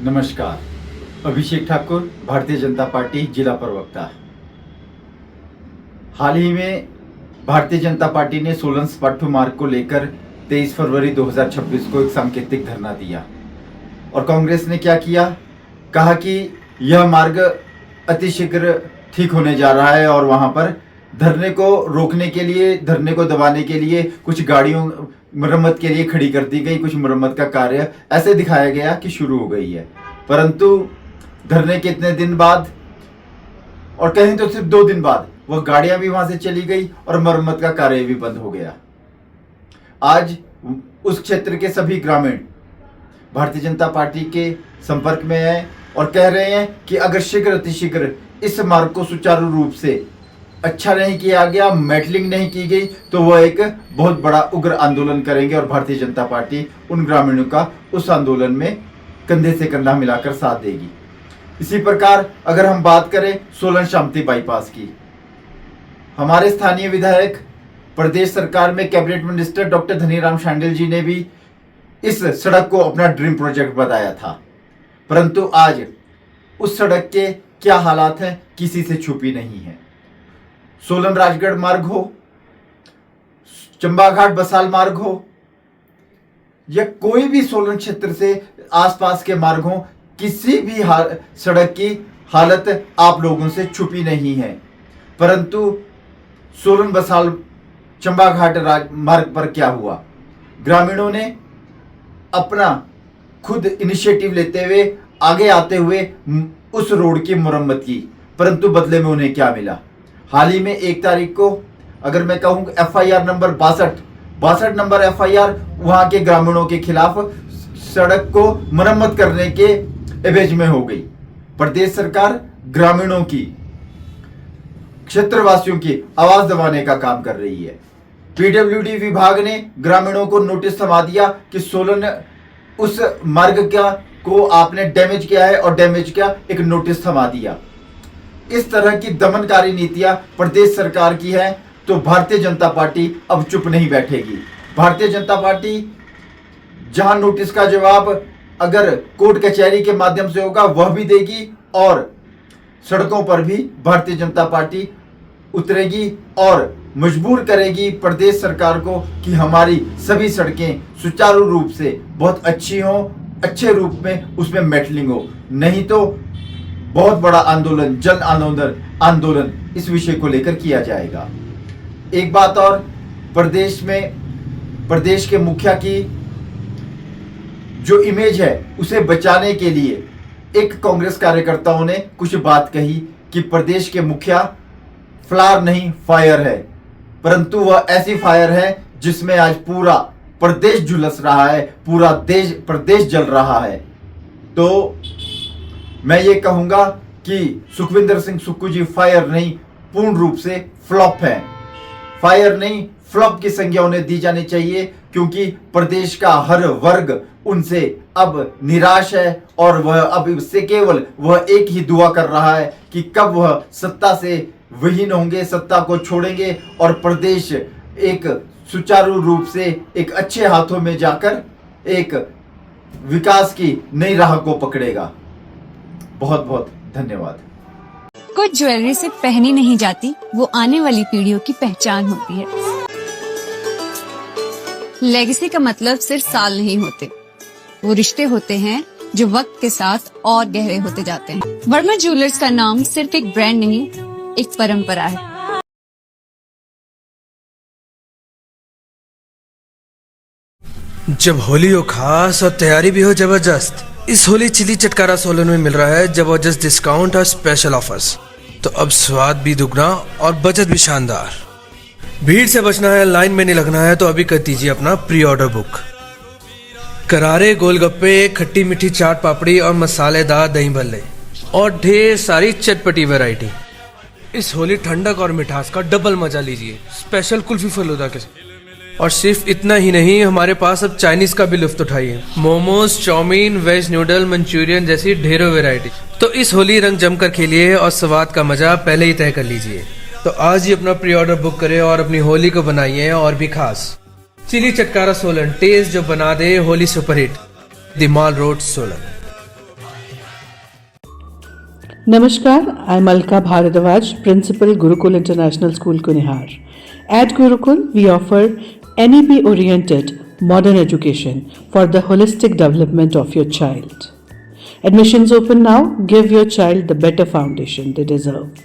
नमस्कार। अभिषेक ठाकुर, भारतीय जनता पार्टी जिला प्रवक्ता। हाल ही में भारतीय जनता पार्टी ने सोलन स्पाट्टू मार्ग को लेकर 23 फरवरी 2026 को एक सांकेतिक धरना दिया और कांग्रेस ने क्या किया, कहा कि यह मार्ग अतिशीघ्र ठीक होने जा रहा है और वहां पर धरने को रोकने के लिए, धरने को दबाने के लिए कुछ गाड़ियों मरम्मत के लिए खड़ी कर दी गई। कुछ मरम्मत का कार्य ऐसे दिखाया गया कि शुरू हो गई है, परंतु धरने के इतने दिन बाद और कहें तो सिर्फ 2 दिन बाद वह गाड़ियां भी वहां से चली गई और मरम्मत का कार्य भी बंद हो गया। आज उस क्षेत्र के सभी ग्रामीण भारतीय जनता पार्टी के संपर्क में हैं और कह रहे हैं कि अगर शीघ्र अतिशीघ्र इस मार्ग को सुचारू रूप से अच्छा नहीं किया गया, मेटलिंग नहीं की गई, तो वह एक बहुत बड़ा उग्र आंदोलन करेंगे और भारतीय जनता पार्टी उन ग्रामीणों का उस आंदोलन में कंधे से कंधा मिलाकर साथ देगी। इसी प्रकार अगर हम बात करें सोलन शामती बाईपास की, हमारे स्थानीय विधायक, प्रदेश सरकार में cabinet minister doctor Dhaniram Shandil ji ने भी इस सड़क को अपना ड्रीम प्रोजेक्ट बताया था, परंतु आज उस सड़क के क्या हालात हैं किसी से छुपी नहीं है। सोलन राजगढ़ मार्ग हो, चंबाघाट बसाल मार्ग हो या कोई भी सोलन क्षेत्र से आसपास के मार्ग हो, किसी भी सड़क की हालत आप लोगों से छुपी नहीं है, परंतु सोलन बसाल चंबाघाट मार्ग पर क्या हुआ, ग्रामीणों ने अपना खुद इनिशिएटिव लेते हुए आगे आते हुए उस रोड की मुरम्मत की, परंतु बदले में उन्हें क्या मिला। हाल ही में 1 तारीख को अगर मैं कहूँ FIR नंबर 62 नंबर FIR वहां के ग्रामीणों के खिलाफ सड़क को मरम्मत करने के एवज में हो गई। प्रदेश सरकार ग्रामीणों की, क्षेत्रवासियों की आवाज दबाने का काम कर रही है। PWD विभाग ने ग्रामीणों को नोटिस थमा दिया कि सोलन उस मार्ग को आपने डैमेज किया है और डैमेज का एक नोटिस थमा दिया। इस तरह की दमनकारी नीतियां प्रदेश सरकार की है, तो भारतीय जनता पार्टी अब चुप नहीं बैठेगी। भारतीय जनता पार्टी जहां नोटिस का जवाब अगर कोर्ट कचहरी के माध्यम से होगा वह भी देगी और सड़कों पर भी भारतीय जनता पार्टी उतरेगी और मजबूर करेगी प्रदेश सरकार को कि हमारी सभी सड़कें सुचारू रूप से बहुत अच्छी हों, अच्छे रूप में उसमें मेटलिंग हो, नहीं तो बहुत बड़ा आंदोलन, जन आंदोलन इस विषय को लेकर किया जाएगा। एक बात और, प्रदेश के मुखिया की जो इमेज है उसे बचाने के लिए एक कांग्रेस कार्यकर्ताओं ने कुछ बात कही कि प्रदेश के मुखिया फ्लावर नहीं फायर है, परंतु वह ऐसी फायर है जिसमें आज पूरा प्रदेश झुलस रहा है, पूरा प्रदेश जल रहा है। तो मैं ये कहूंगा कि सुखविंदर सिंह सुक्खू जी फायर नहीं, पूर्ण रूप से फ्लॉप है। फायर नहीं, फ्लॉप की संज्ञा उन्हें दी जानी चाहिए, क्योंकि प्रदेश का हर वर्ग उनसे अब निराश है और वह अब इससे केवल वह एक ही दुआ कर रहा है कि कब वह सत्ता से विहीन होंगे, सत्ता को छोड़ेंगे और प्रदेश एक सुचारू रूप से एक अच्छे हाथों में जाकर एक विकास की नई राह को पकड़ेगा। बहुत बहुत धन्यवाद। कुछ ज्वेलरी सिर्फ पहनी नहीं जाती, वो आने वाली पीढ़ियों की पहचान होती है। लेगेसी का मतलब सिर्फ साल नहीं होते, वो रिश्ते होते हैं जो वक्त के साथ और गहरे होते जाते हैं। वर्मा ज्वेलर्स का नाम सिर्फ एक ब्रांड नहीं, एक परंपरा है। जब होली हो खास और तैयारी भी हो जबरदस्त, इस होली चिली चटकारा सोलन में मिल रहा है जबरदस्त डिस्काउंट और स्पेशल ऑफर्स। तो अब स्वाद भी दुगना और बचत भी शानदार। भीड़ से बचना है, लाइन में नहीं लगना है, तो अभी कर दीजिए अपना प्री ऑर्डर बुक। करारे गोलगप्पे, खट्टी मीठी चाट पापड़ी और मसालेदार दही भल्ले और ढेर सारी चटपटी वैरायटी। इस होली ठंडक और मिठास का डबल मजा लीजिए स्पेशल कुल्फी फलूदा के साथ। और सिर्फ इतना ही नहीं, हमारे पास अब चाइनीज का भी लुत्फ उठाइए। Momos, chowmein, veg noodle, Manchurian जैसी ढेरों वैरायटी। तो इस होली रंग जमकर खेलिए और स्वाद का मजा पहले ही तय कर लीजिए। तो आज ही अपना प्री ऑर्डर बुक करें और अपनी होली को बनाइए और भी खास। चिली चटकारा सोलन, टेस्ट जो बना दे Holi superhit. The Mall Road, Solan. Namaskar, I'm Alka Bharadwaj, Principal Gurukul International School, Kunihar. At Gurukul, we offer NEP-oriented modern education for the holistic development of your child. Admissions open now. Give your child the better foundation they deserve.